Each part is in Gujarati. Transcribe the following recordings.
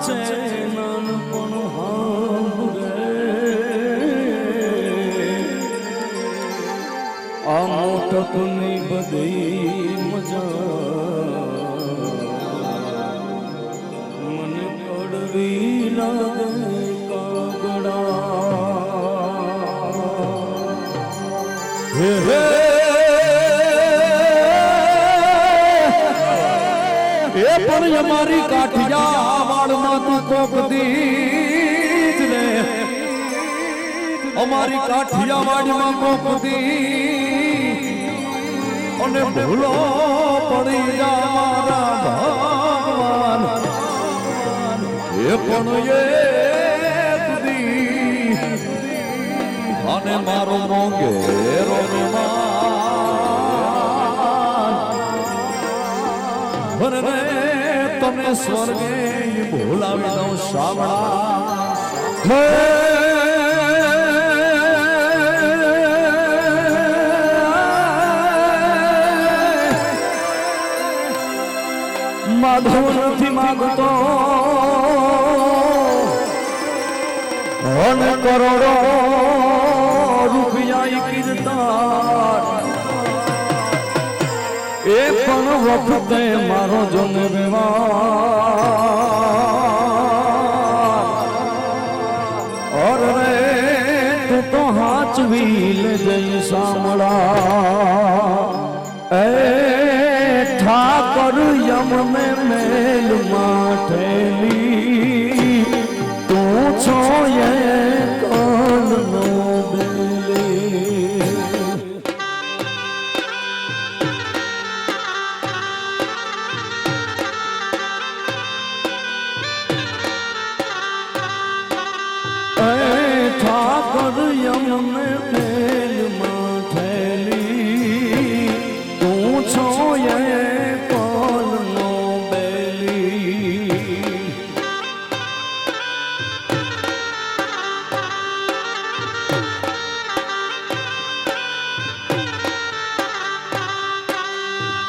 વાંચે નાનપણ હાંભળે આ મોટપની બધી મજા મને કડવી લાગે હે હે એ પણ અમારી કાઠિયા વાળમાં તું કોક દીજ ને અમારી કાઠિયા વાળમાં કોક દી અને ભૂલો પડી જા મારા ભગવાન એ પણ એક દી અને મારો મોંઘેરો મેમાન તને સ્વર્ગે ભૂલાવી દઉં સાવડા માધવ નથી માગતો અને કરોડો રૂપિયા કીર્તન એ પણ વખતે મારો જોને વ્યવહાર રે તું તો હાચવી લેજે સાંભળા એ ઠાકર યમને મેલ માઠેલી તું છો એ કલનો ઠાકર યમને મેલ માઠેલી તું છો એ કલનો બેલી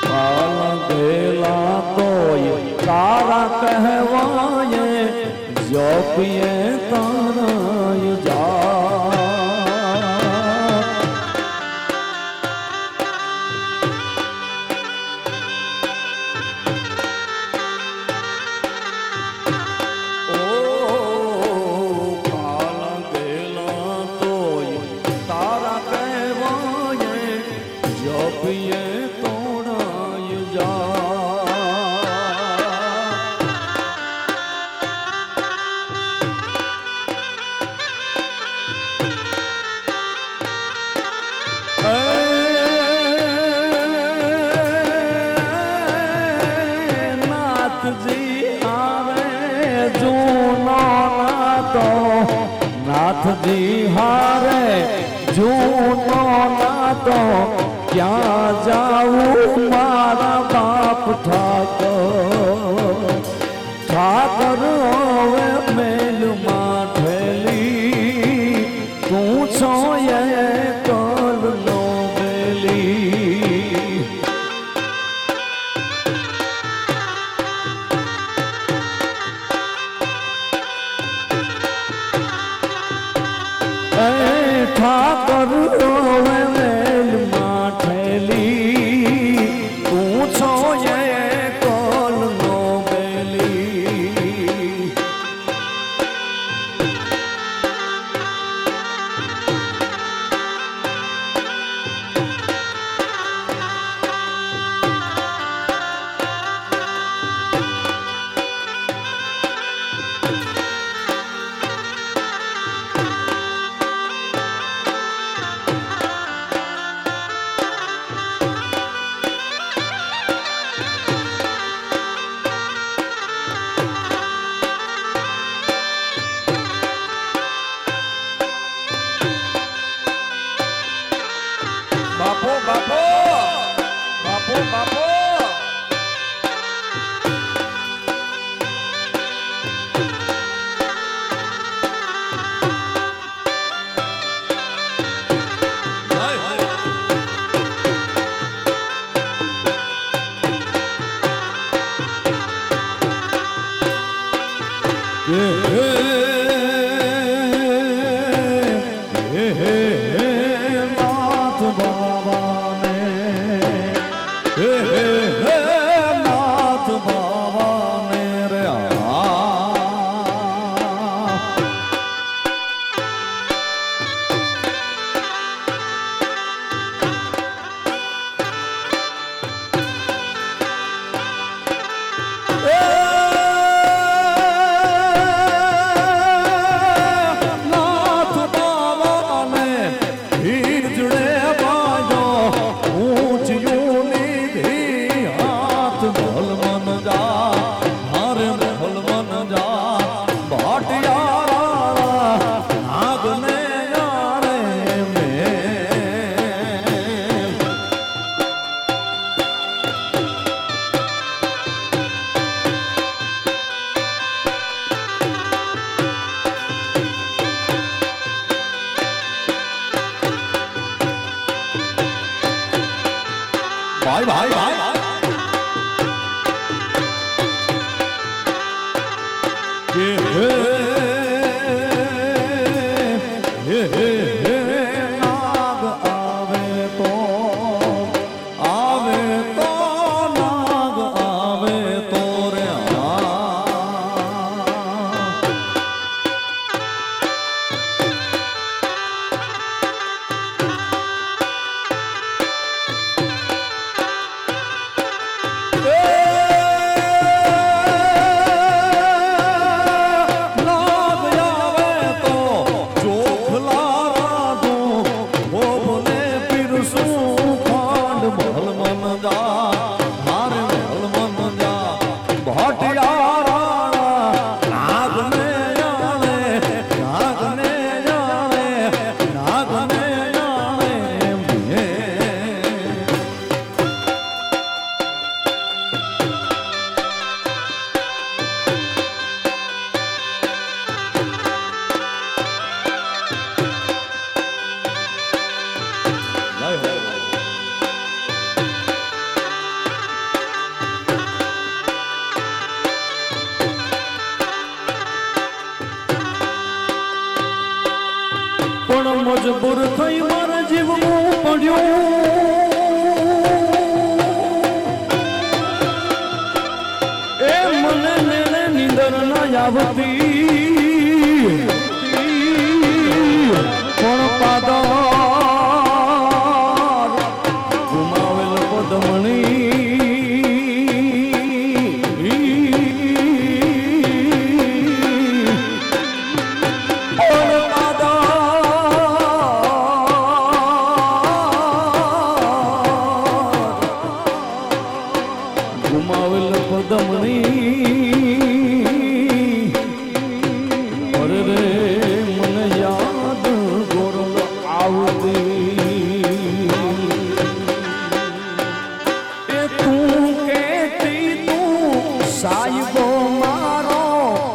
કાલા ગેલા તોય તારા કહેવાય જોપિયે તારાય જા ઓ કાલા ગેલા તોય તારા કહેવાય જોપિયે તોડાય જા નાથજી હારે જૂનો નાતો ક્યાં જાઉં મારા બાપ ઠાકર હવે મેલ માઠેલી તું છો એ કલનો બેલી ઠાકર મેલ માઠેલી તું છો એ કલનો બેલી નાથ બાવાને નાથ બાવાને રે भाई भाई भाई नाग आवे तो नाग आवे तो रे મજબૂર થઈ મારે જીવવું પડ્યું એ મને નેણે નીંદર ના આવતી પણ પાદર ગુમાવેલ પદમણી ગુમાવેલ પદમણી અરે રે મને યાદ ગોરલ આવતી એ તું કેતી તું સાહેબો મારો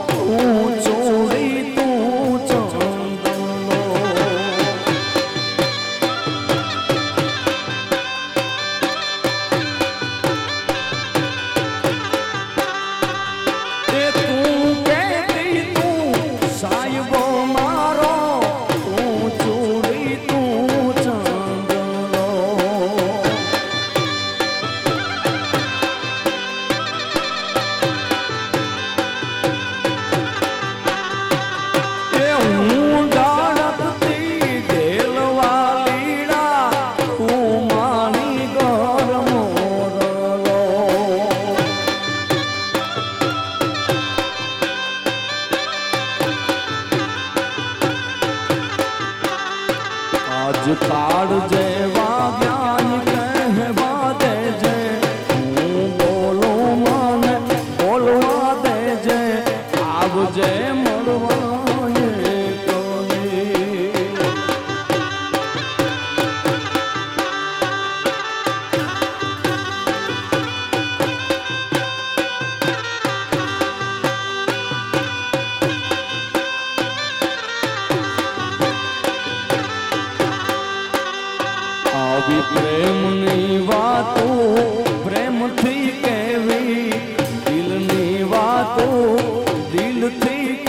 તું ચોરી તું ચંદનો કાળ જેવા જ્ઞાન કહેવા દેજે હું બોલું મને બોલવા દેજે આવજે મળવા પ્રેમની વાતો પ્રેમથી કહેવી દિલની વાતો દિલથી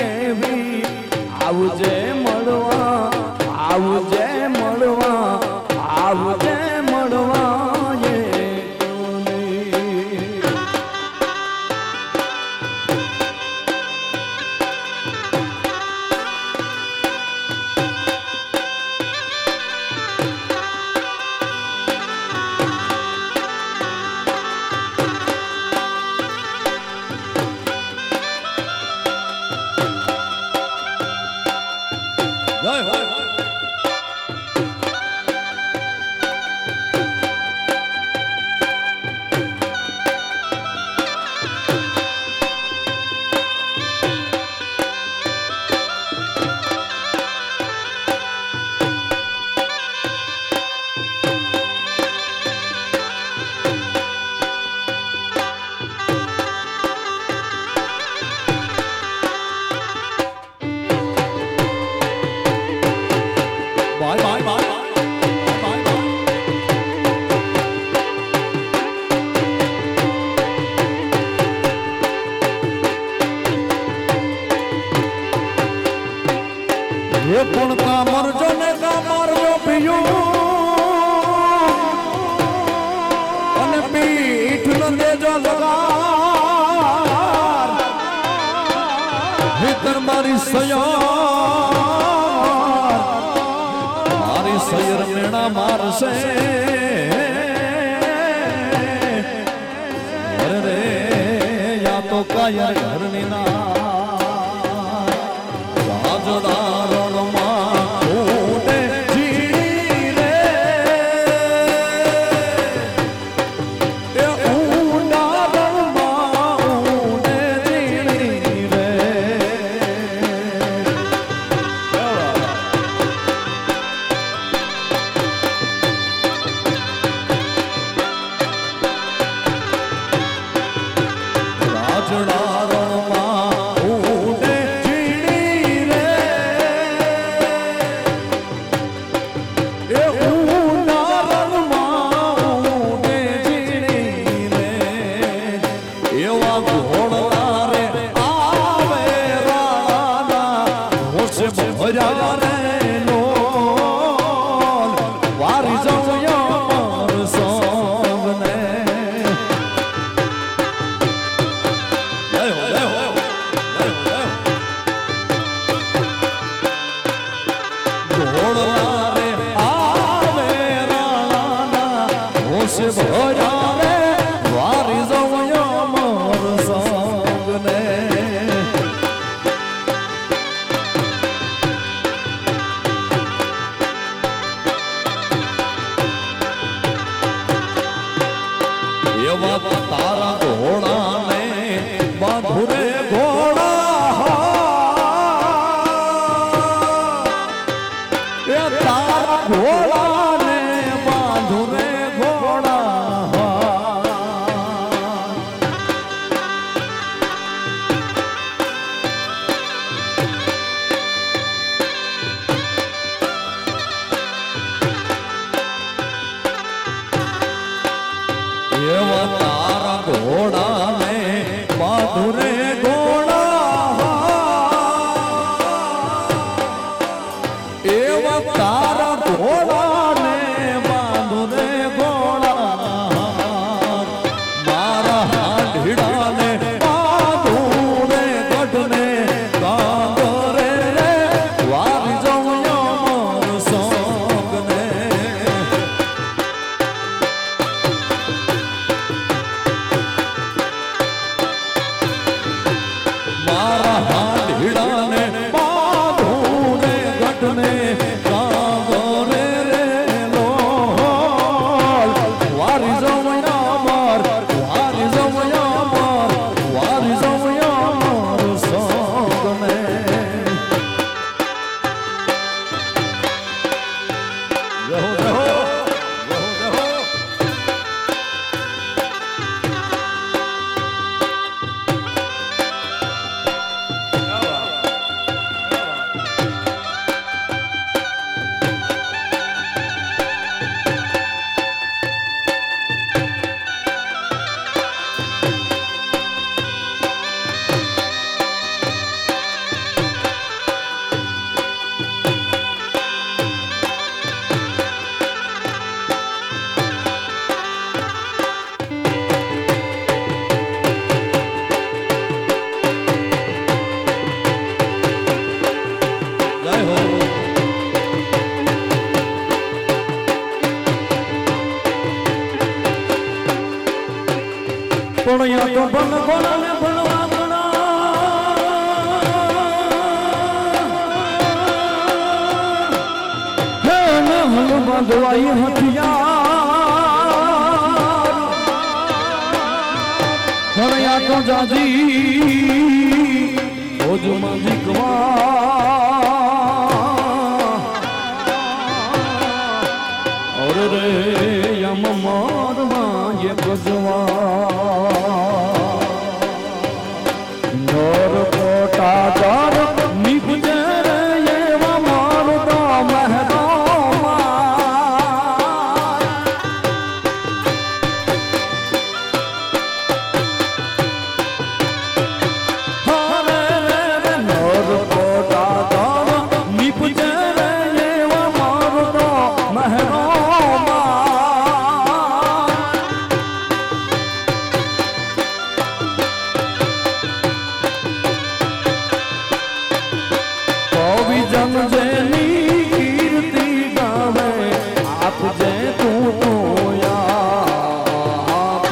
એ પણ કામરજો ને કામરજો પીયું અને પીઠ ન દેજો લગાર ભીતર મારી સયાર મારી સૈર મેણા મારશે રે યા તો કાયર ઘરની ના તારા ઘોડા ને બાંધુરે ઘોડા એ તારા ઘોડા ને બાંધુરે ઘોડા એવા તારા ઘોડા ને બાંધુરે ઘોડા એવા તારા ઘોડા ને બાંધુરે ઘોડા મારા હાંઢીડા ને બાંધુરે ગઢને કાંગરે રે વારી જાઉં મોર સોંગ ને મારા હાંઢીડાને બાંધુને ગઢને કાંગરે રે લોલ વારી જમયા માર વારી જમયા માર વારી જમયા માર સોગને રહો રહો પણ યા તો બન ગોળાને ભણવા ગણા હે ન હલ બાંધવાઈ હથિયાર પણ યા તો જાજી ઓજમાં જીકવા ઓર રે યમ મારવા ये गजवा नोर कोटा दर निपजे रे ये मारो दा महरा જન જેની કીર્તિ ગાવે આપજે તું તો યાદ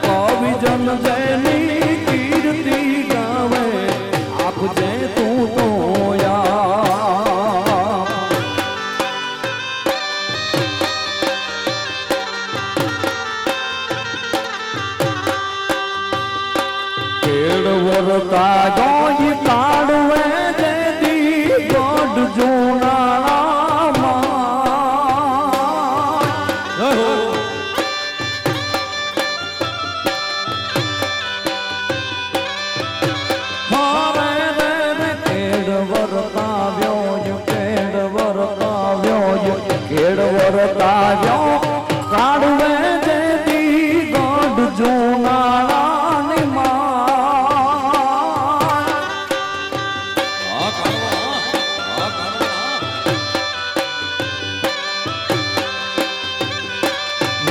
કવિ જન જેની કીર્તિ ગાવે આપજે તું તો વરતા જોઈ કાઢવે જેદી ગોડ જૂનાળામાં હારે રે કેડ વરતા વ્યો કેડ વરતા વ્યો કેડ વરતા વ્યો કાઢવે જેદી ગોડ જૂનાળાની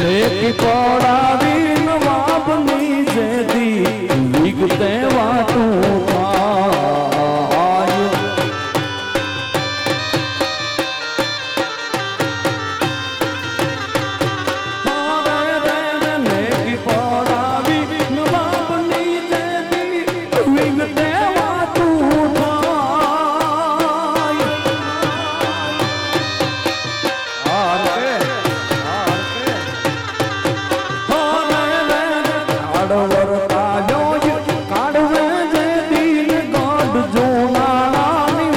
લેકી પડાવી નવાબની જેદી વિગતે વાતું થાય લેકી પડાવી નવાબની જેદી વિગતે વાતું થાય કાઢવે જે દિલ ગોડ જૂનાળાની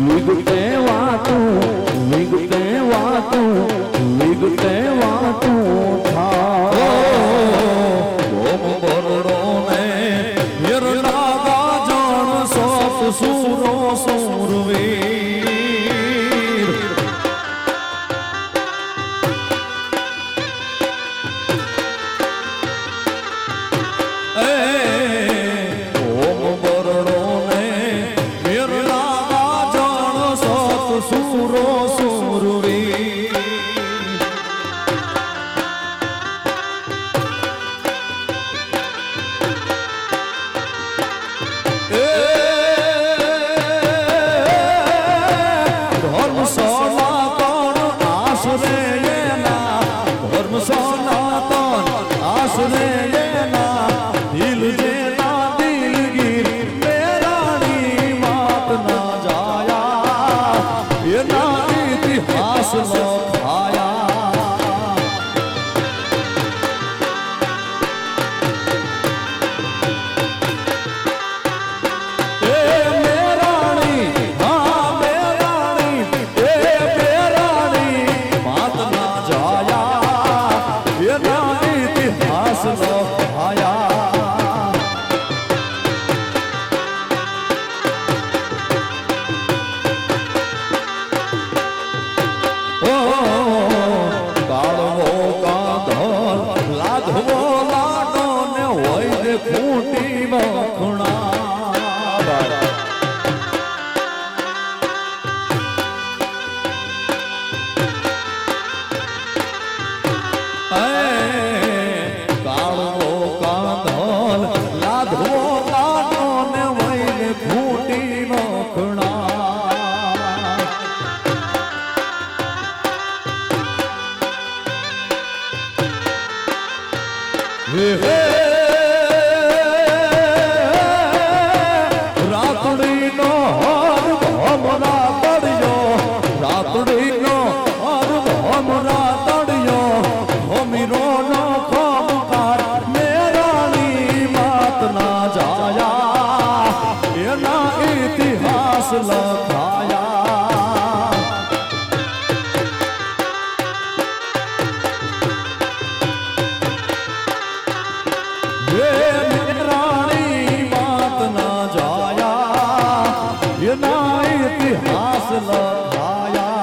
વિગતે વાતું વિગતે વાતું વિગતે વાતું થાય સુરો સુરવીર ઓમ બરડો ને મેરના જણ સત સુરો સુરવીર દિલ જેના દિલગીર મેરાણી વાત ના જાયા એના ઇતિહાસ લખાયા એ મેરાણી હા મેરાણી એ મેરાણી વાત ના જાયા એના ઇતિહાસ લખાયા લાધવો લાડો ને હોય ને ખૂટી બખણા કાળવો કાંધલ લાધવો લાડો ને હોય ને ખૂટી બખણા રાતડી નો હર ભમરા તળિયો રાતડી નો હર ભમરા તળિયો હોમીરો નો ખોમકાર મેરાણી માત ના જાયા એના ઇતિહાસ લખાયા મેરાણી માત ના જાયા એના ઇતિહાસ લખાયા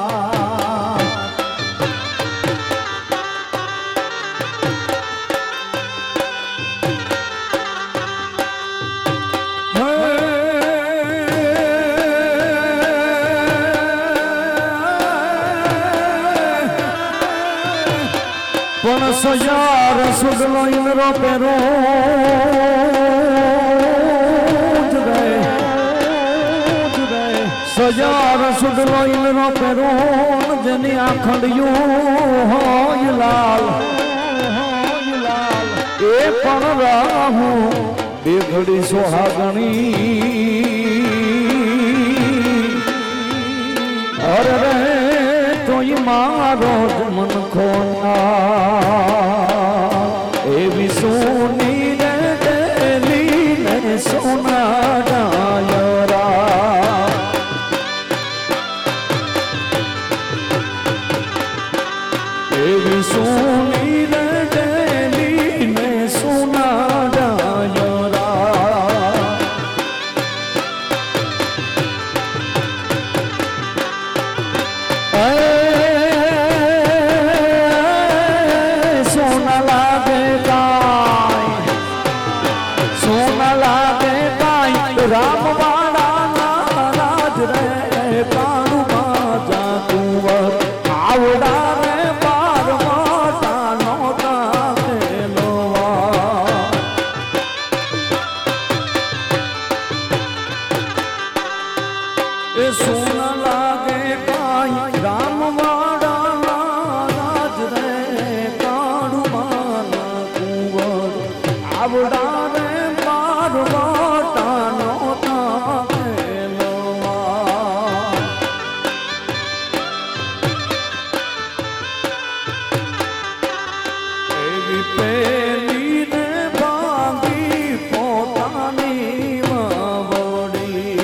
સયાર સુગલો ઇનરો પેરો સયાર સુગલો ઇનરો પેરો જેની આખંડિયું હોય લાલ એ પણ રાહું બે ઘડી સોહાગણી અરે રે તોય મારો જ મન ખોના એવી સોની રે ડેલી ને સોના ડાયરા એવી સોની રે ડેલી ને સોના ડાયરા સોના લાગે કાય રામ વાળા રાજ રે કાળુ માજા કુંવર આવડા રે બાર મોટા નોતા મેલોવા એ સોના લાગે કાય રામ વાળા રાજ રે કાળુ માના કુંવર આવડા રે બાર મોટા નોતા મેલોવા એવી પેલી ને ભાંગી પોતાની વાવડી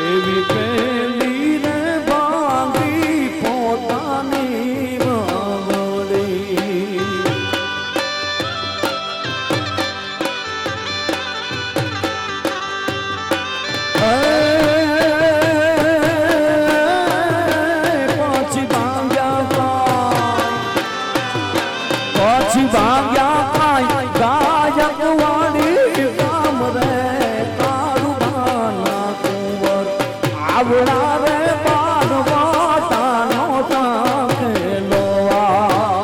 એવી પેલી ને ભાંગી પોતાની વાવડી પછી ભાગ્યા કાય ગાયક વાળી રામ રે કાળુ માના કુંવર આવડા રે બાર વાટા નોતા ખેલોવા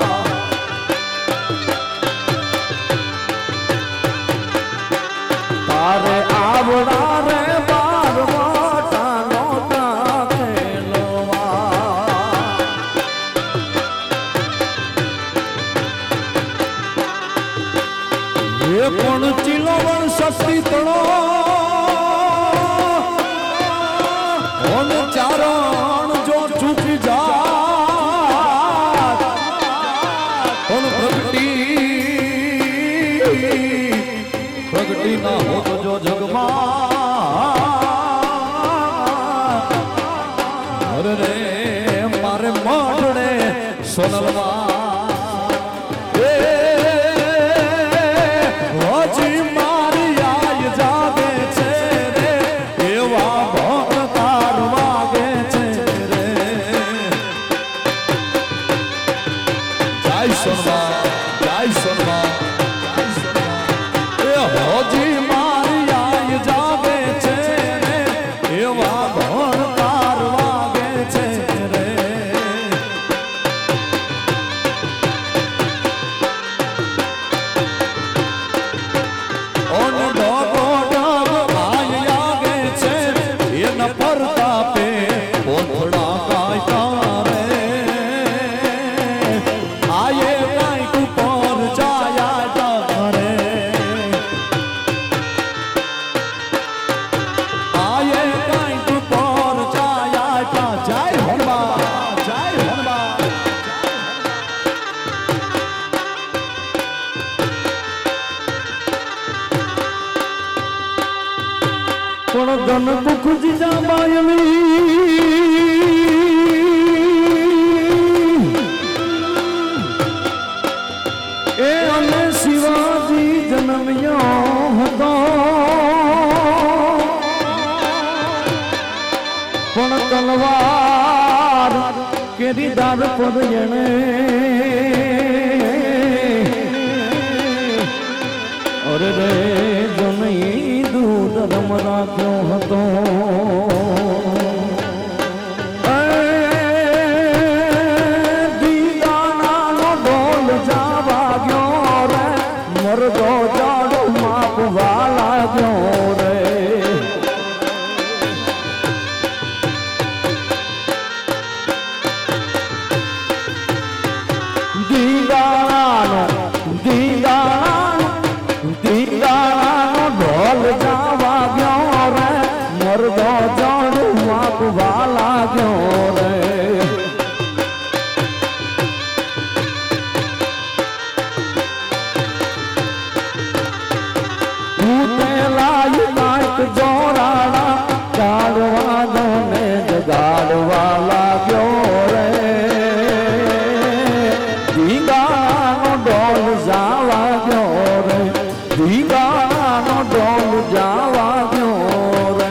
તારે આવડા રે બાર વાટા નોતા ખેલોવા એ પણ ચિલોવણ શક્તિ તણો ઓન ચારણ જો ચૂકી જા પણ પ્રગટી ના હોત જો જગમાં અરે રે મારે મોઢડે સોનલવા હજી મારી આય જાગે છે રે એવા ભોંકાર વાગે છે રે જય સોનવા એ હજી મારી આય જાગે છે રે એવા ભોંકાર વાગે છે રે પરતાપે પોથડા કાયતા રે આયે કાંઈક ઉપર જાયા રે આયે કાંઈક ઉપર જાયા જય હનુમાન જય હનુમાન પણ ધન દુઃખ જીજા બાયલી એ અને શિવાજી જન્મ્યો હતો પણ તલવાર કેરીદાર પર એણે અરે રે જનઈ દૂધ રમ રાખ્યો હતો માંડવા લાગ્યો રે જોરાણા કાઢવા દોને જગાડવા લાગ્યો રે ધીંગાનો ડોલ જાવા ગયો રે ધીંગાનો ડોલ જાવા ગયો રે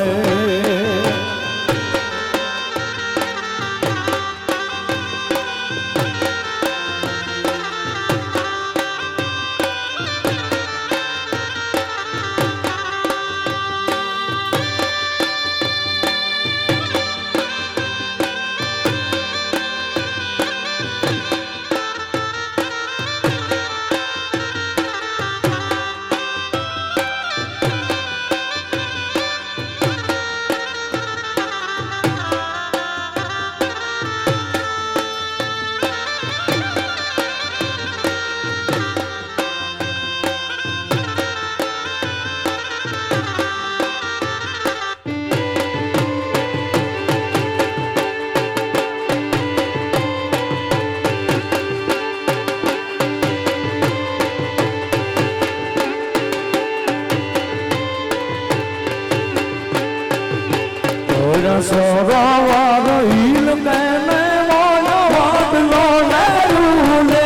સરોવર હિલ કેને મોનો વાદલો નરુલે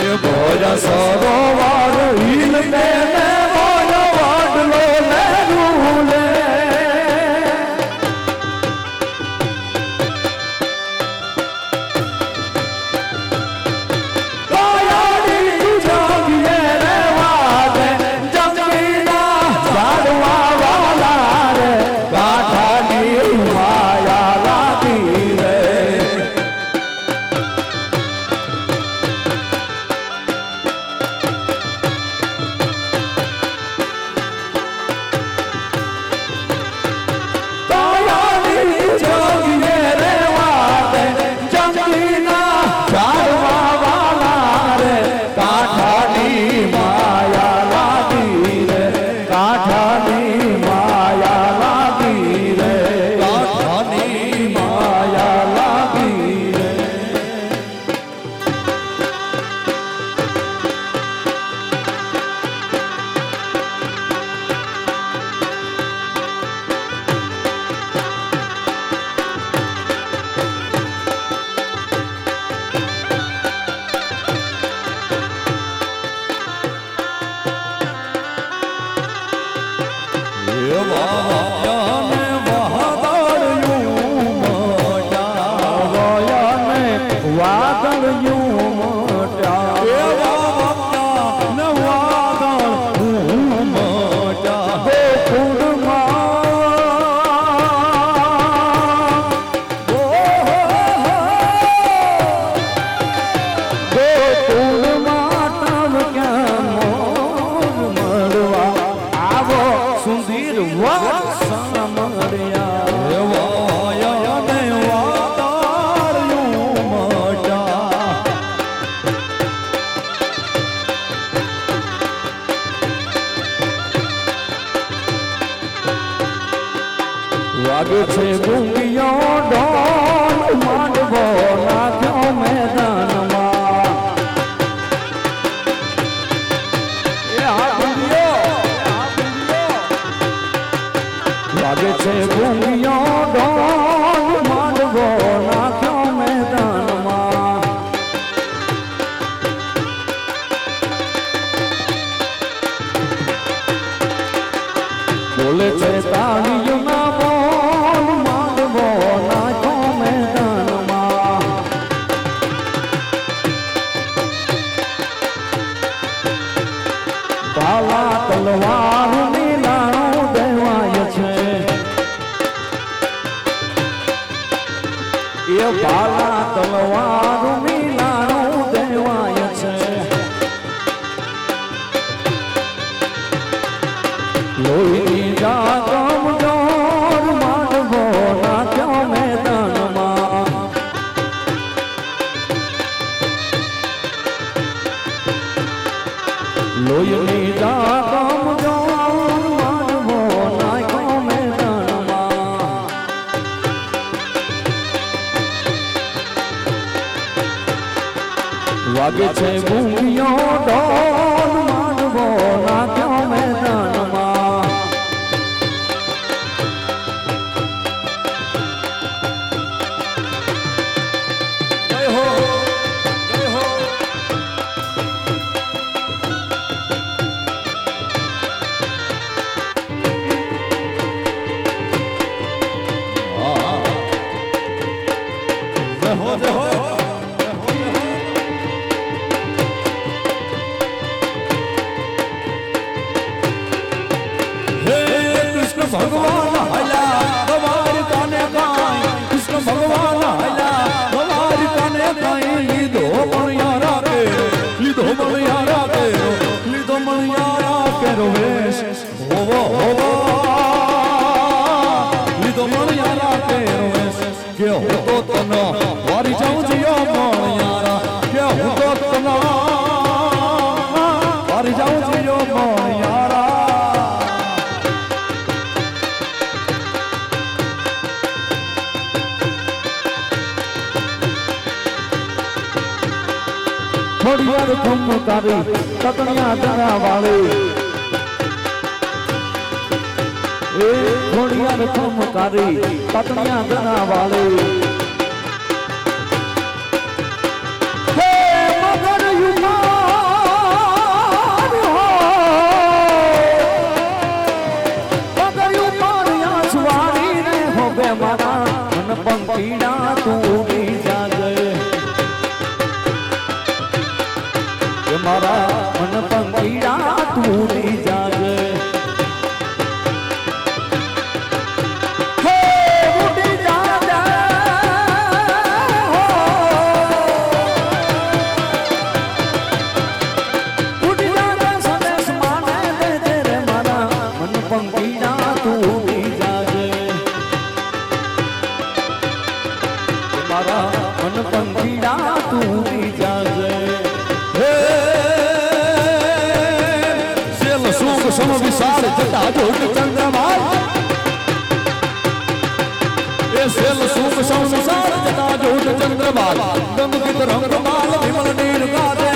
એ ભોજા સરોવર હિલ કેને મોનો વાદલો નરુલે વાગે છે ગુંગિયો ઢોલ માંડવો નાખ્યો મેદાનમાં વાગે છે ગુંગિયો ઢોલ માંડવો નાખ્યો મેદાનમાં બોલે છે તાળીઓના તલવાર નીલાણું દેવાય છે એ બાલા તલવાર નીલાણું દેવાય છે લોહીની જાગમ જોર માંડવો નાખ્યો મેદાનમાં લોહીની જાગમ જો માનવો નાખ્યો મેદાનમાં વાગે છે ભૂમિયો ઢોલ માનવો નાખ્યો મેદાનમાં જય હો જય હો ભગવાન હલા તમાર કાને કાઈ કૃષ્ણ ભગવાન હલા તમાર કાને કાઈ લીધો મણિયારા કે લીધો મણિયારા કે લીધો મણિયારા કે રોવેશ હોવો હોવો લીધો મણિયારા કે રોવેશ કે હું તો તનો વારી જાઉં જીઓ મણિયારા કે હું તો તનો વારી જાઉં જીઓ મણિયારા ખોડિયાર ખમકારી તતણિયા દરા વાળી એ ખોડિયાર ખમકારી તતણિયા દરા વાળી હે મગર યુમાન હો મગર યુમાન યા સુવારી રે હો બે મારા મન પંખીડા તું ઉડી જાગે મારા મન પંખીડા તું જાગે હે ઉડી જાગે હો ઉડી જાગે સંદેશ માને દે રે મારા મન પંખીડા તું જાગે મારા મન પંખીડા તું જાગે સમ વિશાળ જટા જોગ ચંદ્રમાલ એ સેલ સુખ સમ વિશાળ જટા જોગ ચંદ્રમાલ ગમગીત રંગમાલ વિમલ નીર ગાજે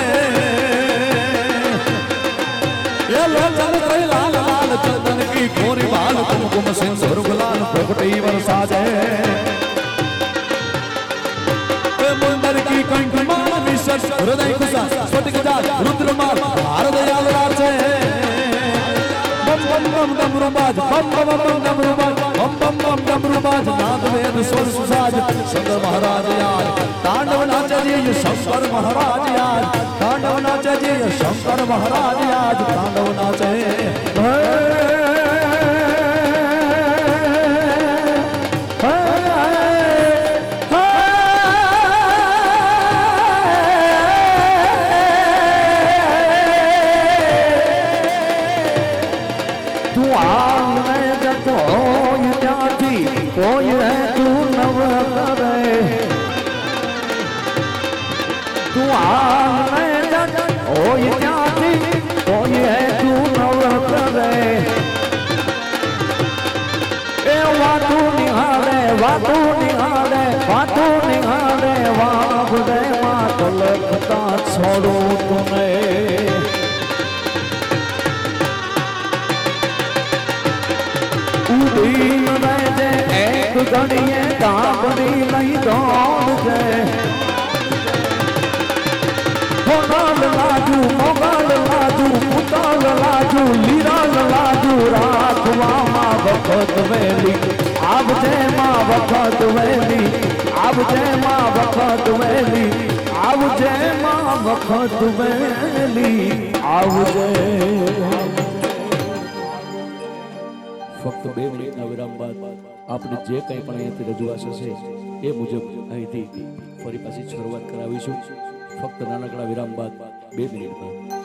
એ લોચન કઈ લાલ લાલ ચંદન કી ખોરી બાલ કુમકુમ સિંદૂર ગુલાલ પ્રગટી વરસાજે એ મંદર કી કંઠ માલ વિશેષ હૃદય ખુશા સ્ફટિક જાત રુદ્રમાલ ભારત દયાલ રાજે bam bam डमरू बाज bam bam bam डमरू बाज bam bam bam डमरू बाज नाद वेद स्वर सुसाज शंकर महाराज आज तांडव नाचे जी शंकर महाराज आज तांडव नाचे जी शंकर महाराज आज तांडव नाचे कोई है तू नव करे तू आने जग कोई जाती कोई है तू नव करे ए वातू निहारे वातू निहारे वातू निहारे वाप दे मातल खता छोड़ो तूने उदीन बैठे एक घड़िए डाबरी नहीं दौड़ जाए मोगाल लाजू पुताल लाजू लीराल लाजू राखवा माँ वखत वेली आब जय माँ वखत वेली आब जय माँ वखत वेली आब जय माँ वखत वेली आब जय ફક્ત 2 મિનિટના વિરામ બાદ આપણે જે કંઈ પણ અહીંયાથી રજૂઆત હશે એ મુજબ અહીંથી ફરી પાછી શરૂઆત કરાવીશું ફક્ત નાનકડા વિરામ બાદ 2 મિનિટમાં